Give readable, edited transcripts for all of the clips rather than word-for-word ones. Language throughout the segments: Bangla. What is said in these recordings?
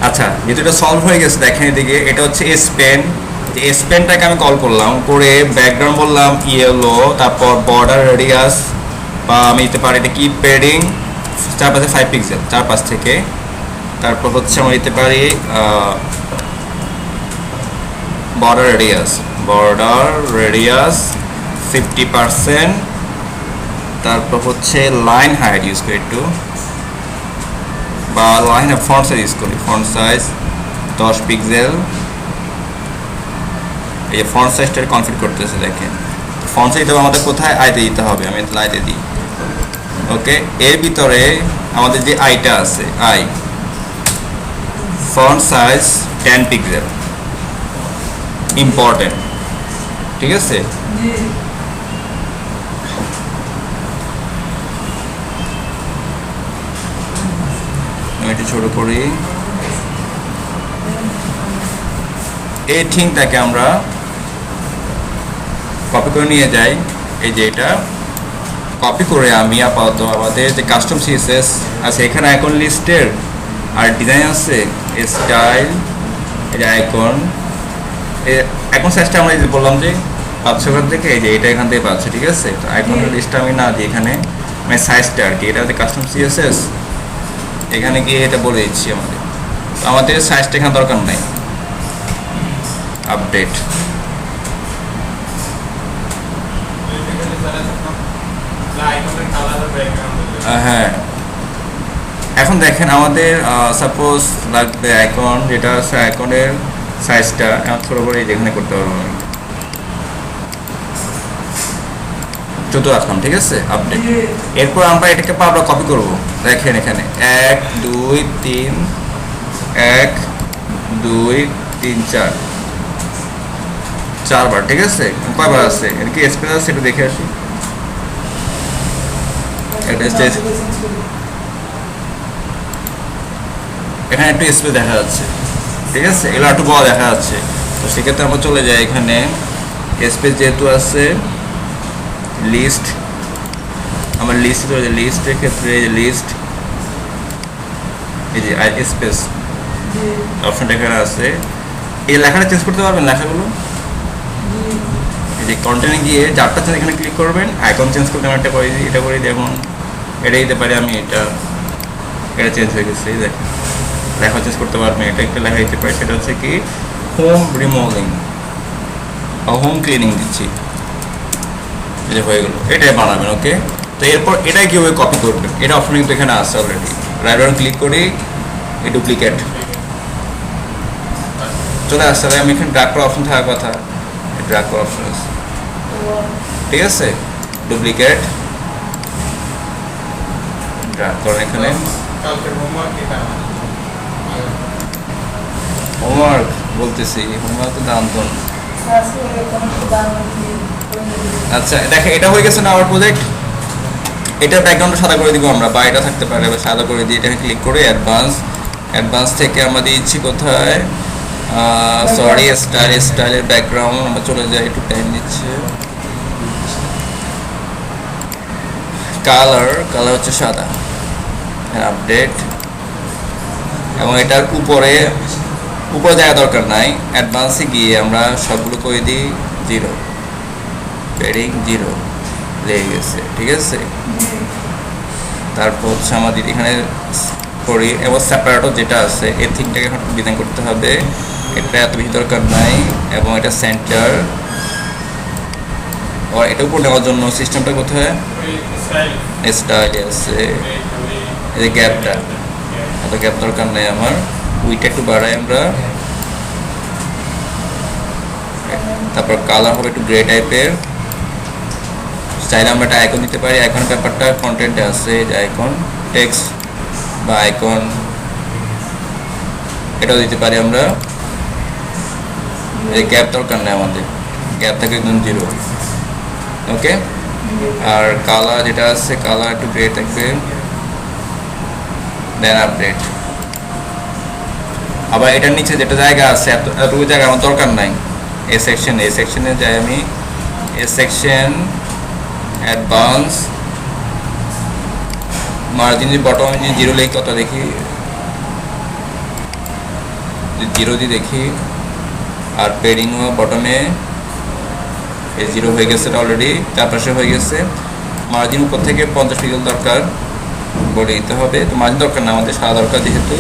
আচ্ছা, যেহেতু এটা সলভ হয়ে গেছে দেখেন এদিকে, এটা হচ্ছে এস পেন। এস পেনটাকে আমি কল করলাম, করে ব্যাকগ্রাউন্ড বললাম ইয়েলো, তারপর বর্ডার রেডিয়াস বা আমি দিতে পারি এটা কি প্যাডিং চারপাশে 5 পিক্সেল, চারপাশ থেকে। তারপর হচ্ছে আমরা দিতে পারি বর্ডার রেডিয়াস 50%। তারপর হচ্ছে লাইন হাইট ইউজ করি একটু, বা লাইন ফন্ট সাইজ ইউজ করি, ফন্ট সাইজ 10 পিক্সেল। এই ফন্ট সাইজটা কনফিগার করতেছে দেখেন। ফন্ট সাইজ দেবো আমাদের কোথায়, আইতে দিতে হবে, আমি আইতে দিই। ওকে, এর ভিতরে আমাদের যে আইটা আছে, I font size 10 pixel, important, ঠিক আছে। আমি একটু ছোট করি। এই থিংটাকে আমরা কপি করে নিয়ে যাই, এই যে এটা কপি করে আমি আপাতত আমাদের যে কাস্টম সিএসএস আছে এখানে আইকন লিস্টের আর ডিজাইন আছে স্টাইল, এই যে আইকন সাইজটা আমরা এই যে বললাম যে 500 ওখান থেকে, এই যে এটা এখান থেকে পাচ্ছে, ঠিক আছে। তো আইকনের লিস্টটা আমি না দিই এখানে, মানে সাইজটা আর কি, এটা হচ্ছে কাস্টম সিএসএস, এখানে গিয়ে এটা বলে দিচ্ছি আমাদের। তো আমাদের সাইজটা এখানে দরকার নাই, আপডেট। হ্যাঁ, এখন দেখেন আমাদের সাপোজ লাগবে আইকন, যেটা আছে আইকনের সাইজটা ছোট করে যেখানে করতে পারবো আমি, 14 রাখলাম, ঠিক আছে, আপডেট। এরপর আমরা এটাকে পাবো কপি করব, দেখেন এখানে 1 2 3 1 2 3 4 4বার, ঠিক আছে। কয়বার আছে এর কি স্পেস আছে একটু দেখে আসি। এখানে একটু স্পেস দেখা যাচ্ছে, ঠিক আছে, এগুলো একটু বড় দেখা যাচ্ছে। তো সেক্ষেত্রে আমরা চলে যাই এখানে, স্পেস যেহেতু আছে লিস্ট, আমার লিস্ট রয়েছে, লিস্টের ক্ষেত্রে এই যে লিস্ট, এই যে স্পেস অপশনটা এখানে আছে। এই লেখাটা চেঞ্জ করতে পারবেন, লেখাগুলো এই যে কন্টেন্টে গিয়ে যারটা চেঞ্জ এখানে ক্লিক করবেন, আইকন চেঞ্জ করতে আমি একটা করে দিই, এটা করে দিই। এখন এটা দিতে পারি আমি, এটা চেঞ্জ হয়ে গেছে, দেখেন লেখা চেঞ্জ করতে পারবেন। এটা একটা লেখা দিতে পারি, সেটা হচ্ছে কি হোম রিমুভিং বা হোম ক্লিনিং দিচ্ছি, এটা হয়ে গেল, এটাই বানাবেন। ওকে, তো এরপর এটাই কীভাবে কপি করবেন, এটা অপশন কিন্তু এখানে আছে অলরেডি। রাইট বাটন ক্লিক করি, এই ডুপ্লিকেট চলে আসছে। আমি এখানে ড্রাগ করার অপশন থাকার কথা, ড্রাগ করার অপশন আছে, ঠিক আছে। ডুপ্লিকেট ড্রাগ করেন এখানে। হোমওয়ার্ক বলতেছি, হোমওয়ার্ক তো জানতো না। আচ্ছা দেখেন, এটা হয়ে গেছে না আমার প্রজেক্ট। এটা ব্যাকগ্রাউন্ডটা সাদা করে দিব আমরা, বা এটা থাকতে পারে, বা সাদা করে দিই। এটাকে ক্লিক করে অ্যাডভান্স থেকে আমরা দিচ্ছি কোথায়, সরি স্টাইলের ব্যাকগ্রাউন্ড আমরা চলে যাই, একটু টাইম নিচ্ছে। কালার হচ্ছে সাদা, আপডেট। এবং এটার উপরে জায়গা দরকার নাই, অ্যাডভান্সে গিয়ে আমরা সবগুলো করে দিই 0, প্যাডিং 0 লেগে গেছে, ঠিক আছে। তারপর হচ্ছে আমাদের এখানে করি, এবং সেপারেটর যেটা আছে এই থিংটাকে এখন ডিজাইন করতে হবে, এটা এত বেশি দরকার নাই। এবং এটা সেন্টার, আর এটা উপর নেওয়ার জন্য সিস্টেমটা কোথায়, স্টাইল আছে, এই যে গ্যাপটা, এত গ্যাপ দরকার নেই আমার। উইটা একটু বাড়াই আমরা। তারপর কালার হবে একটু গ্রে টাইপের। চাইলে আমরা একটা আইকন দিতে পারি, আইকন ব্যাপারটা কন্টেন্টে আছে, যে আইকন টেক্সট বা আইকন, এটাও দিতে পারি আমরা। এই গ্যাপ দরকার নেই আমাদের, গ্যাপ থাকে একদম 0। ওকে, আর কালার যেটা আছে, কালার একটু গ্রে থাকবে, দেন আপডেট। আবার এটার নিচে যেটা জায়গা আছে, এতটুকু জায়গা আমার দরকার নাই। এই সেকশনে যাই আমি, সেকশন অ্যাডভান্স মার্জিন বটম 0 লেখি, কত দেখি জিরো দিয়ে দেখি, আর পেডিং বটমে এই জিরো হয়ে গেছে অলরেডি, চারপাশে হয়ে গেছে। মার্জিন উপর থেকে 50 পিক্সেল দরকার বলে দিতে হবে। তো মার্জিন দরকার না, আমাদের সাদা দরকার, যেহেতু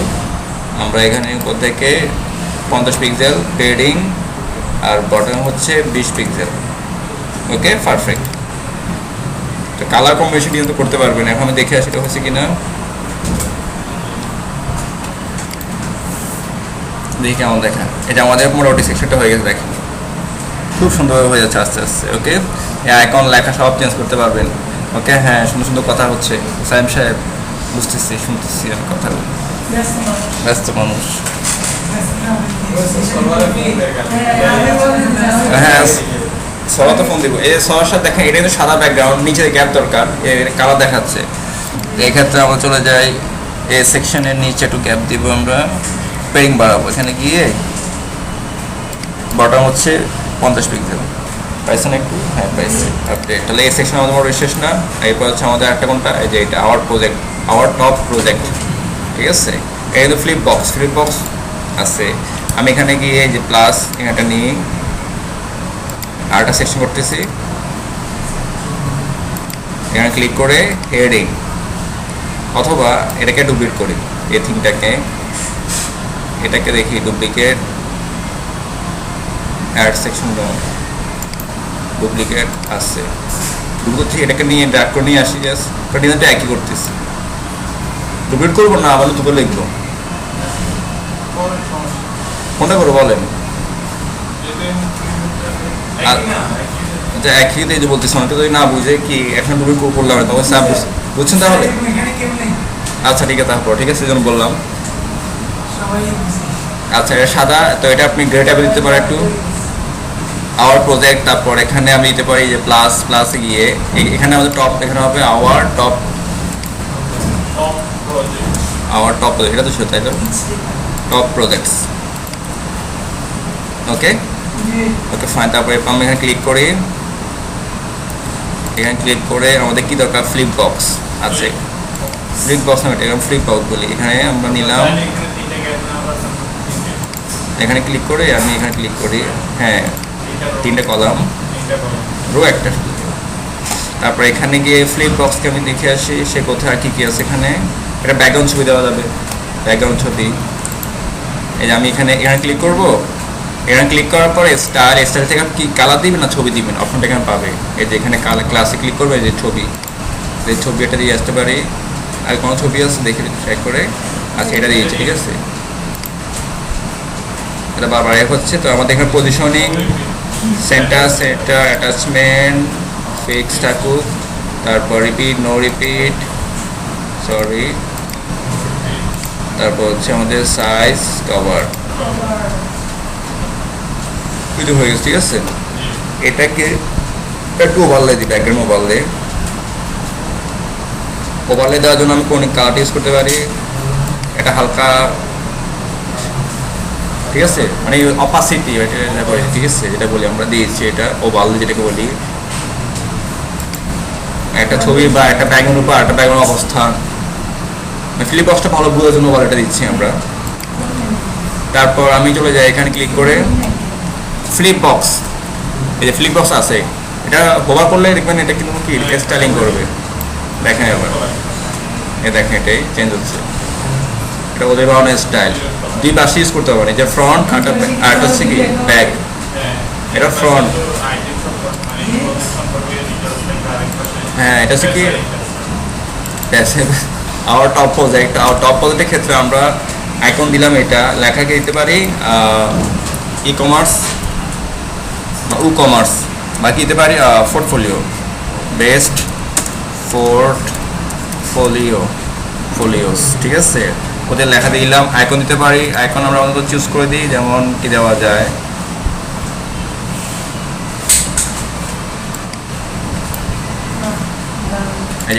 আমরা এখানে উপর থেকে 50 পিক্সেল পেডিং আর বটম হচ্ছে 20 পিক্সেল। ওকে, পারফেক্ট। তো কালার কম্বিনেশন কিন্তু করতে পারবেন। এখন আমি দেখে আসি এটা হচ্ছে কিনা, দেখি কেমন দেখা। এটা আমাদের মোটামুটি সেকশনটা হয়ে গেছে, দেখেন খুব সুন্দরভাবে হয়ে যাচ্ছে আস্তে আস্তে। ওকে, আইকন লেখা সব চেঞ্জ করতে পারবেন। ওকে, হ্যাঁ, সুন্দর সুন্দর কথা হচ্ছে। সাইম সাহেব, বুঝতেছি, শুনতেছি আমি কথা, ব্যস্ত মানুষ। হ্যাঁ, সবার তো ফোন দিব। এই সবার সাথে দেখেন, এটা কিন্তু সাদা ব্যাকগ্রাউন্ড, নিচে গ্যাপ দরকার, এর কালার দেখাচ্ছে। এক্ষেত্রে আমরা চলে যাই এই সেকশনের নিচে, একটু গ্যাপ দিব, আমরা পেডিং বাড়াবো। এখানে গিয়ে বটম হচ্ছে 50 পিক্সেল, পাইছেন একটু? হ্যাঁ, পাইছে। ওকে, তাহলে এই সেকশন আমাদের মোটামুটি শেষ না। এরপর হচ্ছে আমাদের একটা কোনটা, এই যে এটা our project, our top project, ঠিক আছে? এই কিন্তু ফ্লিপ বক্স আছে। আমি এখানে গিয়ে এই যে প্লাস এখানটা নিয়ে আরেকটা সেকশন করতেছি, এখানে ক্লিক করে হেডিং, অথবা এটাকে ডুপ্লিকেট করি, এই থিমটাকে, এটাকে দেখি ডুপ্লিকেট, অ্যাড সেকশন ডুপ্লিকেট আছে, ডুপ্লিকেট থেকে এটাকে নিয়ে ড্র্যাগ করে নিয়ে আসি, জাস্ট কন্টিনিউটা একই করতেছি। ডুপ্লিকেট করবো না, আবার দুটো লিখবো, কোনটা করবো বলেন? আচ্ছা, একই এই যে বলতেছি, অনেকে যদি না বুঝে কি এখন ডুপ্লিকেট করলাম, তবে স্যার বুঝছেন তাহলে? আচ্ছা, ঠিক আছে, তারপর ঠিক আছে, এই জন্য বললাম। আচ্ছা, এটা সাদা, তো এটা আপনি গ্রে ট্যাবে দিতে পারেন একটু, আওয়ার প্রজেক্ট। তারপর এখানে আমি দিতে পারি যে প্লাসে গিয়ে এখানে আমাদের টপ, এখানে হবে আওয়ার টপ প্রজেক্ট, এটা তো ছিল, তাই তো? Top projects. Okay, fine. তারপরে আমি এখানে ক্লিক করি, আমাদের কি দরকার? ফ্লিপ বক্স আছে, ফ্লিপ বক্স না, এটা ফ্লিপ বক্স বলি। এখানে আমরা নিলাম, এখানে ক্লিক করে আমি এখানে ক্লিক করি, হ্যাঁ, 3টে কলাম, রো একটা। তারপরে এখানে গিয়ে ফ্লিপ বক্সকে আমি দেখে আসি সে কোথায় কি আছে। এখানে এটা ব্যাকগ্রাউন্ড ছবি দেওয়া যাবে, ব্যাকগ্রাউন্ড ছবি। এই যে আমি এখানে ক্লিক করব, এখানে ক্লিক করার পরে স্টাইল থেকে কি কালার দিবেন না ছবি দিবেন, অপশনটা এখানে পাবে। এই যে এখানে ক্লাসে ক্লিক করবে, যে ছবি, এই ছবি এটা দিয়ে আসতে পারি। আর কোনো ছবি আছে দেখে ট্র্যাক করে, আচ্ছা, এটা দিয়েছে, ঠিক আছে। এটা বারবার হচ্ছে। তো আমাদের এখানে পজিশনিং, সেন্টার অ্যাটাচমেন্ট, ফিক্স থাকুক, তারপর রিপিট, নো রিপিট, সরি, তারপর হচ্ছে আমাদের সাইজ, কভার, কিছু হয়ে গেছে, ঠিক আছে। এটাকে একটু ওভারলে দিই, ব্যাকগ্রাউন্ড ওভারলে দেওয়ার জন্য আমি কোন কালার ইউজ করতে পারি? এটা হালকা, ঠিক আছে, মানে অপাসিটি, এটা ঠিক আছে, যেটা বলি আমরা দিয়েছি, এটা ওভারলে যেটাকে বলি। একটা ছবি বা একটা ব্যাকগ্রাউন্ড উপর একটা ব্যাকগ্রাউন্ড অবস্থান, ফ্লিপ বক্সটা ভালো বোঝার জন্য ওভারলেটা দিচ্ছি আমরা। তারপর আমি চলে যাই, এখানে ক্লিক করে ফ্লিপ বক্স, এই যে ফ্লিপ বক্স আছে, এটা হোভার করলে দেখবেন এটা কিন্তু কি স্টাইলিং করবে। দেখেন এবার, দেখেন এটাই চেঞ্জ হচ্ছে, এটা ওদের বানানো স্টাইল। দুই পাশে ইউজ করতে পারবেন, যে ফ্রন্ট আর হচ্ছে কি ব্যাক। এটা ফ্রন্ট, হ্যাঁ, এটা হচ্ছে কি আওয়ার টপ প্রজেক্টের ক্ষেত্রে আমরা আইকন দিলাম, এটা লেখাকে দিতে পারি ই কমার্স বাকি দিতে পারি পোর্টফোলিও, বেস্ট পোর্টফোলিওস, ঠিক আছে। ওদের লেখা দিলাম, আইকন দিতে পারি, আইকন আমরা অন্তত চুজ করে দিই, যেমন কি দেওয়া যায়,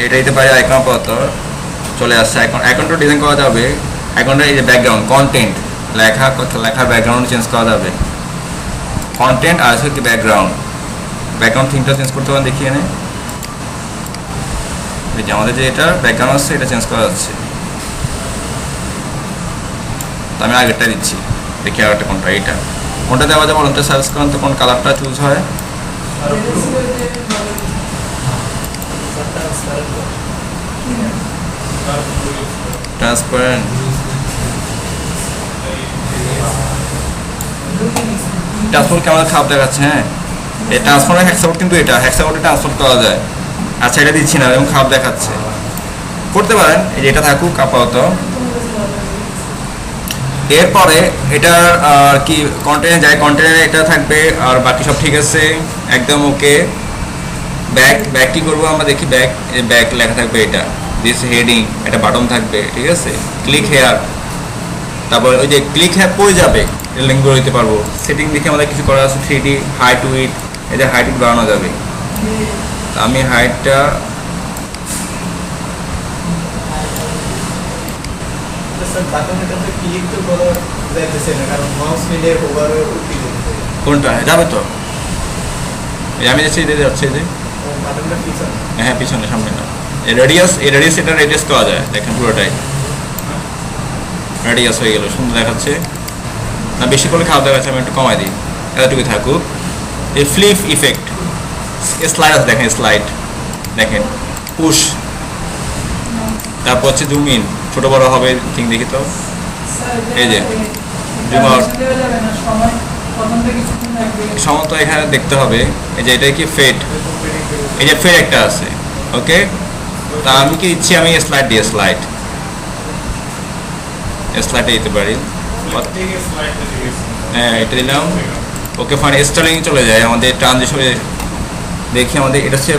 এটা দিতে পারি। আইকন আপাতত চলে আসছে, আইকনটা ডিজাইন করা যাবে। আইকনটা এই যে ব্যাকগ্রাউন্ড, কন্টেন্ট, লেখার ব্যাকগ্রাউন্ড চেঞ্জ করা যাবে, কন্টেন্ট আর হচ্ছে কি ব্যাকগ্রাউন্ড থিমটা চেঞ্জ করতে পারেন। দেখি এনে এই যে আমাদের যে এটা ব্যাকগ্রাউন্ড আছে, এটা চেঞ্জ করা যাচ্ছে। তো আমি আগেরটা দিচ্ছি, দেখি আর একটা কোনটা, এইটা কোনটা দেওয়া যাবে বলুন তো, সার্চ করেন তো কোন কালারটা চুজ হয়। ট্রান্সপারেন্ট, ট্রান্সপোর্ট কেমন খারাপ দেখাচ্ছে। হ্যাঁ, এই ট্রান্সফারের হ্যাকসাপোর্ট, কিন্তু এটা হ্যাকসাপোর্টে ট্রান্সফার করা যায়। আচ্ছা, এটা দিচ্ছি না, এরকম খারাপ দেখাচ্ছে। করতে পারেন, এই যে এটা থাকুক আপাতত। এরপরে এটার কি কন্টেনার যায়, কন্টেনারে এটা থাকবে, আর বাকি সব ঠিক আছে, একদম ওকে। ব্যাক কি করবো আমরা দেখি, ব্যাক লেখা থাকবে এটা, দিস হেডিং, এটা বাটন থাকবে, ঠিক আছে। ক্লিক হেয়ার, তারপর ওই যে ক্লিক হেয়ার পড়ে যাবে, লিঙ্কগুলো দিতে পারবো। সেটিং দেখে আমাদের কিছু করা আছে, 3D হাইট উইথ, এই যে হাইট বাড়ানো যাবে। আমি হাইটটা কোনটা যাবে তো, আমি যাচ্ছি, যাচ্ছে যে হ্যাঁ পিছনে, সামনে না। এই রেডিয়াস এটা রেডিয়াস করা যায়, দেখেন পুরোটাই রেডিয়াস হয়ে গেল, সুন্দর দেখাচ্ছে না। বেশি করলে খারাপ দেখাচ্ছে, আমি একটু কমাই দিই, এতটুকু থাকুক। এই ফ্লিপ ইফেক্ট, স্লাইড আছে দেখেন, স্লাইড দেখেন, পুশ, তারপর হচ্ছে জুম ইন, ছোট বড় হবে ঠিক দেখি তো, এই যে জুম আউট, সময় তো এখানে দেখতে হবে। এই যে এটা কি ফেড, এই যে ফেড একটা আছে, ওকে। তা আমি কি দিচ্ছি, আমি স্লাইড দিয়ে স্লাইডে দিতে পারি। হ্যাঁ, এটা দিলাম, ওকে ফাইন। স্টাইলিং চলে যায় আমাদের ট্রানজিশনে, দেখি আমাদের এটা হচ্ছে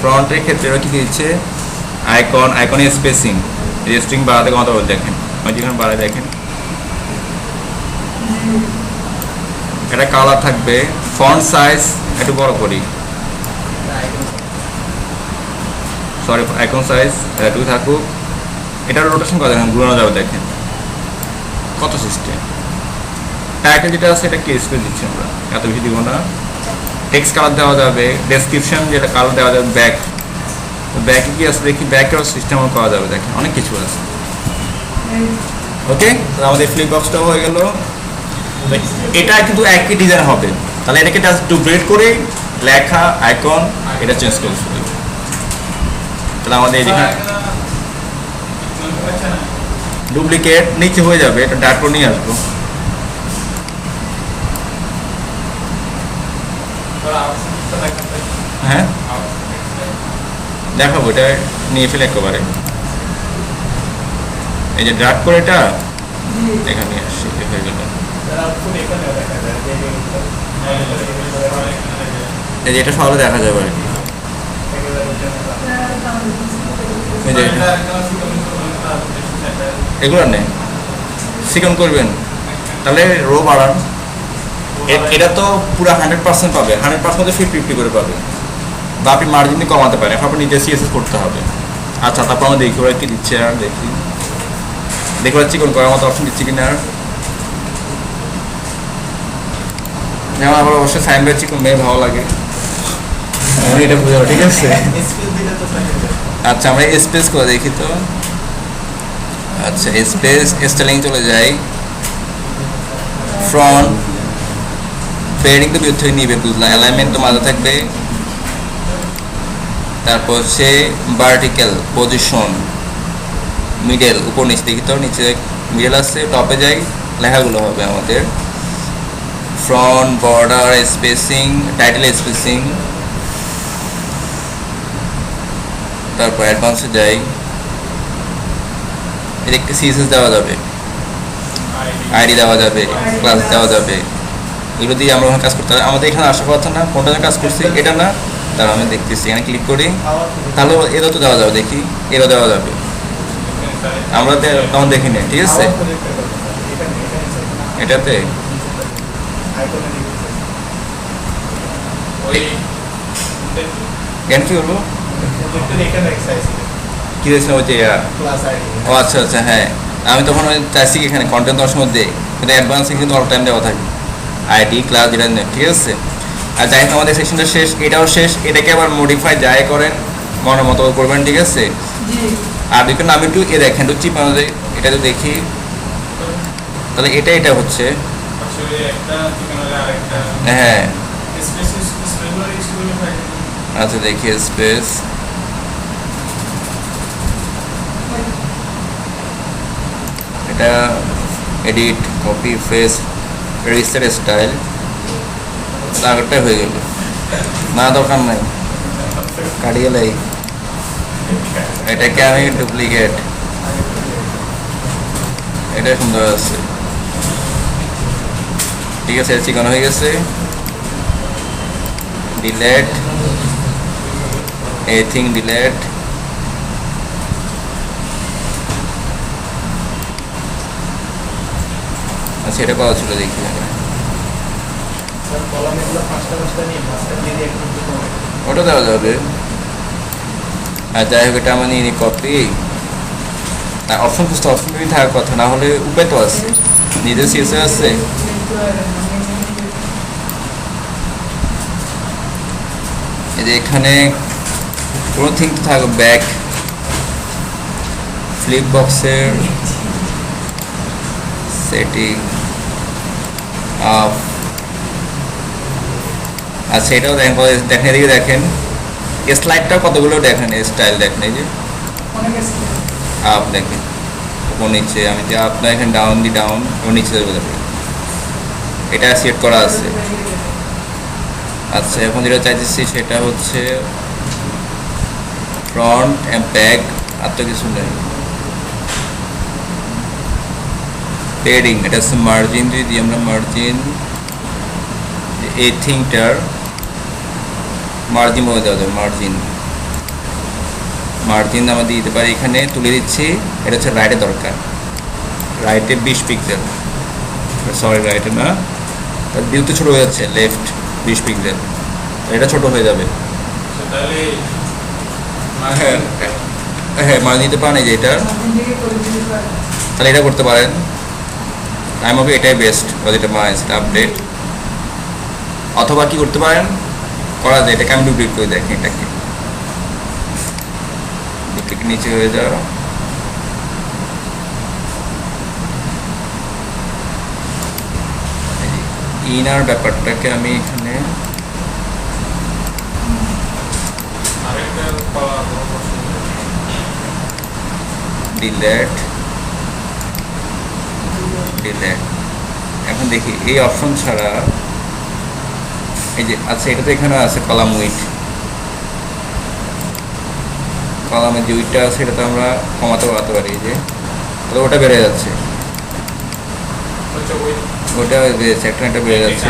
ফ্রন্টের ক্ষেত্রে কি দিচ্ছে, আইকনের স্পেসিং, রেস্টিং বাড়াতে কথা বলে দেখেন, যেখানে বাড়ায় দেখেন, এটা কালার থাকবে। ফন্ট সাইজ একটু বড় করি, সরি আইকন সাইজ একটু থাকুক। এটার রোটেশন করা দেখেন, ঘুরানো যাবে দেখেন কত সিস্টেম। টাইটেল যেটা আছে এটা কি স্পেস দিচ্ছি আমরা, এত বেশি দিব না। টেক্সট কালার দেওয়া যাবে, ডেসক্রিপশন যেটা কালার দেওয়া যাবে, ব্যাকে কি আছে দেখি, ব্যাকেরও সিস্টেম করা যাবে দেখেন, অনেক কিছু আছে। ওকে, আমাদের ফ্লিপ বক্সটাও হয়ে গেল। এটা কিন্তু একই ডিজাইন হবে, তাহলে এটাকে জাস্ট ডুপ্লিকেট করে লেখা আইকন এটা চেঞ্জ করে শুধু, তাহলে আমাদের এখানে ডুপ্লিকেট নিচে হয়ে যাবে। এটা ডার্ক করে নিয়ে আসবো, হ্যাঁ দেখাবো, এটা নিয়ে ফেলে একেবারে। এই যে ডার্ক করে এটা এখানে আসছে, হয়ে গেল। এই যে এটা সহলে দেখা যাবে আর কি, এগুলো নেই সিকন করবেন, তাহলে রো বাড়ান। এটা তো পুরো 100% পাবে, 100% 50-50 করে পাবে, বা আপনি মার্জিন কমাতে পারেন, এখন আপনি নিজে সিএসএস করতে হবে। আচ্ছা, তারপর আমরা দেখি ওরা কি দিচ্ছে, আর দেখি ওরা চিকন করার মতো অপশন দিচ্ছে কিনা। যেমন আমার অবশ্যই সাইন বাই চিকন মেয়ে ভালো লাগে, এটা বোঝাবো, ঠিক আছে। আচ্ছা, আমরা স্পেস করে দেখি তো। আচ্ছা, স্পেস স্টাইলিং চলে যাই, ফ্রন্ট পেয়ারিং তো বিরুদ্ধে নিবে, বুঝলাম। অ্যালাইনমেন্ট তো মাঝে থাকবে, তারপর হচ্ছে ভার্টিক্যাল পজিশন, মিডল, উপর নিচে দেখি তো, নিচে মিডল আছে, টপে যাই, লেখাগুলো হবে আমাদের front, border, spacing, title spacing, তারপর অ্যাডভান্সে যাই, এদিকে সিএসএস দেওয়া যাবে, আইডি দেওয়া যাবে, ক্লাস দেওয়া যাবে, এগুলো দিয়ে আমরা ওখানে কাজ করতে হবে। আমাদের এখানে আসার কথা না, কোনটা কাজ করছি এটা না, তার আমি দেখতেছি, এখানে ক্লিক করি, তাহলে এরও তো দেওয়া যাবে, দেখি এরও দেওয়া যাবে, আমরা তখন দেখি না, ঠিক আছে। এটাতে জ্ঞান কি করবো, কি হয়েছে ওই যে, ও আচ্ছা আচ্ছা, হ্যাঁ আমি তখন চাইছি এখানে কন্টেন্ট দেওয়ার মধ্যে, কিন্তু অ্যাডভান্সে কিন্তু অল টাইম দেওয়া থাকে, আইডি ক্লাস যেটা নেই, ঠিক আছে। আর যাই হোক, আমাদের সেকশনটা শেষ, এটাও শেষ, এটাকে আবার মডিফাই যাই করেন মনের মতো করবেন, ঠিক আছে। আর দেখুন আমি একটু দেখেন একটু চিপ আমাদের, এটা তো দেখি তাহলে এটা এটা হচ্ছে আসলে একটা ঠিকানা আরেকটা হ্যাঁ স্পেস স্পেসগুলো ইউজ করে আচ্ছা দেখি স্পেস এটা এডিট কপি ফেস রেজিস্টার স্টাইল আগেরটাই হয়ে গেল না দরকার নাই কাটিয়ে লাই এটাকে আমি ডুপ্লিকেট এটা সুন্দর আছে ঠিক আছে চিকন হয়ে গেছে ডিলেট এথিং ডিলেট আচ্ছা এটা করা ছিল দেখি ওটা দেওয়া যাবে আর যাই হোক এটা আমার নিয়ে কপি অপশন খুঁজতে অপশন থাকার কথা না হলে উপায় তো আছে নিজের সিএসএ আছে এই যে এখানে কোনো থিং তো থাকবে ব্যাক ফ্লিপ বক্সের সেটিং আপ আচ্ছা এটাও দেখেন এদিকে দেখেন স্লাইডটা কতগুলো দেখেন স্টাইল দেখেন এই যে আপ দেখেন উপর নিচে আমি যে আপনার এখানে ডাউন দি ডাউন ও নিচে যাবে এটা সেট করা আছে আচ্ছা এখন যেটা চাইতেছি সেটা হচ্ছে ফ্রন্ট এন্ড ব্যাক আর তো কিছু নেই পেডিং এটা হচ্ছে মার্জিন যদি দিই আমরা মার্জিন এই থিংটার মার্জিন বলে দেওয়া যাবে মার্জিন আমরা দিতে পারি এখানে তুলে দিচ্ছি এটা হচ্ছে রাইটে দরকার রাইটে 20 পিক্সেল সরি রাইটে না তার ভিউতে ছোট হয়ে যাচ্ছে লেফট 20 পিক্সেল এটা ছোট হয়ে যাবে তাহলে হ্যাঁ হ্যাঁ মার্জিন দিতে পারেন এই যে এটা তাহলে এটা করতে পারেন আমি ওকে এটাই বেস্ট যেটা মাইস আপডেট অথবা কি করতে পারেন করা যায় এটাকে আমি ডুপ্লিকেট করে দেখি এটাকে ডুপ্লিকেট নিচে হয়ে যাও ইনার ব্যাপারটাকে আমি এখানে ডিলেট এখন দেখি এই অপশন ছাড়া এই যে আচ্ছা এটা তো এখানে আছে কলাম কলামের যে উইটটা আছে এটা তো আমরা কমাতে বাড়াতে পারি যে তাহলে ওটা বেড়ে যাচ্ছে ওটা বেড়েছে একটা বেড়ে যাচ্ছে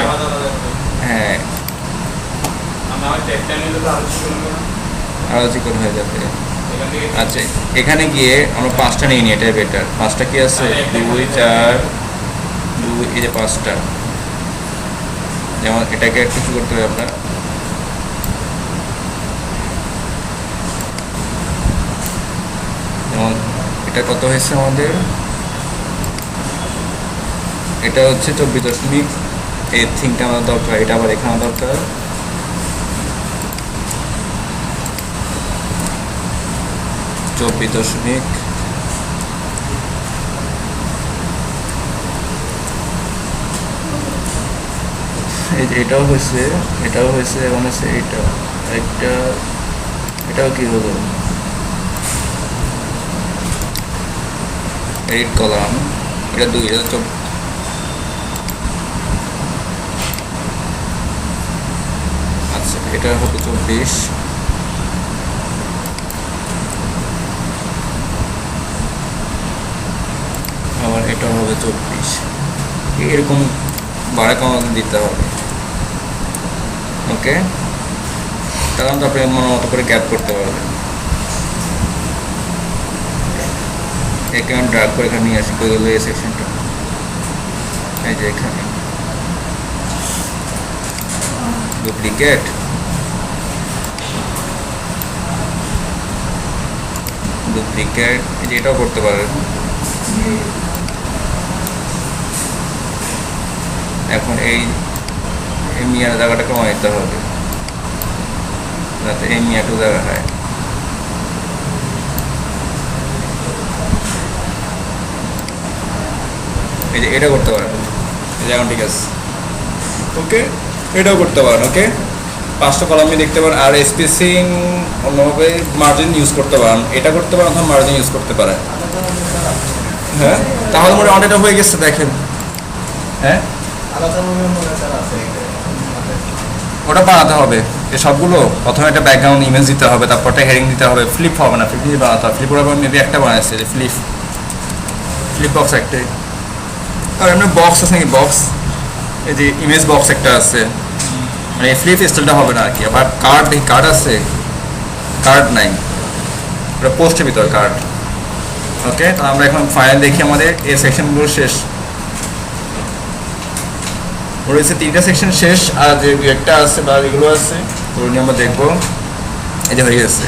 হ্যাঁ আরো চিকন হয়ে যাবে আচ্ছা এখানে গিয়ে আমরা 5টা নিয়ে নিই এটাই বেটার 5টা কি আছে 2 4 2 এই যে 5টা যেমন এটাকে কিছু করতে হবে আপনার যেমন এটা কত হয়েছে আমাদের এটা হচ্ছে 24 এই থিংটা আমাদের দরকার এটা আবার এখানে দরকার এটাও হয়েছে এখন আছে এটাও কি হলো এইট কলাম এটা 2 আচ্ছা এটা হবে 24 আবার এটা হবে 24 এরকম বাড়া কম দিতে হবে ওকে তাহলে আপনি মন মতো করে ক্যাপ করতে পারবেন একে আমি ড্রাগ করে এখানে নিয়ে আসি করে গেলো এই সেকশনটা এই যে এখানে ডুপ্লিকেট এই যে এটাও করতে পারেন এখন এই মিয়ার জায়গাটা কমাই দিতে হবে যাতে এই মিয়াটু জায়গা হয় এই যে এটা করতে পারেন, এই যে এখন ঠিক আছে। ওকে, এটাও করতে পারেন। ওকে, 5টা কলামে দেখতে পারেন। আর স্পেসিং অন্যভাবে মার্জিন ইউজ করতে পারেন, এটা করতে পারেন অথবা মার্জিন ইউজ করতে পারেন। হ্যাঁ, তাহলে মনে অনেকটা হয়ে গেছে দেখেন। হ্যাঁ, ওটা বানাতে হবে এই সবগুলো। প্রথমে একটা ব্যাকগ্রাউন্ড ইমেজ দিতে হবে, তারপর একটা হেডিং দিতে হবে। ফ্লিপ হবে না, ফ্লিপ বানাতে হবে। ফ্লিপ ওরা মেবি একটা বানাচ্ছে যে ফ্লিপ বক্স একটাই। আর এমনি বক্স আছে নাকি? বক্স, এই যে ইমেজ বক্স একটা আছে, মানে ফ্লিপ স্টাইলটা হবে না আর কি। আবার কার্ড, দেখি কার্ড আছে, কার্ড নাই, ওটা পোস্টের ভিতর কার্ড। ওকে, তো আমরা এখন ফাইনাল দেখি আমাদের এই সেকশনগুলো শেষ রয়েছে। 3টা সেকশন শেষ, আর যে একটা আছে বা যেগুলো আছে ওগুলো নিয়ে আমরা দেখবো। এই যে হয়ে গেছে।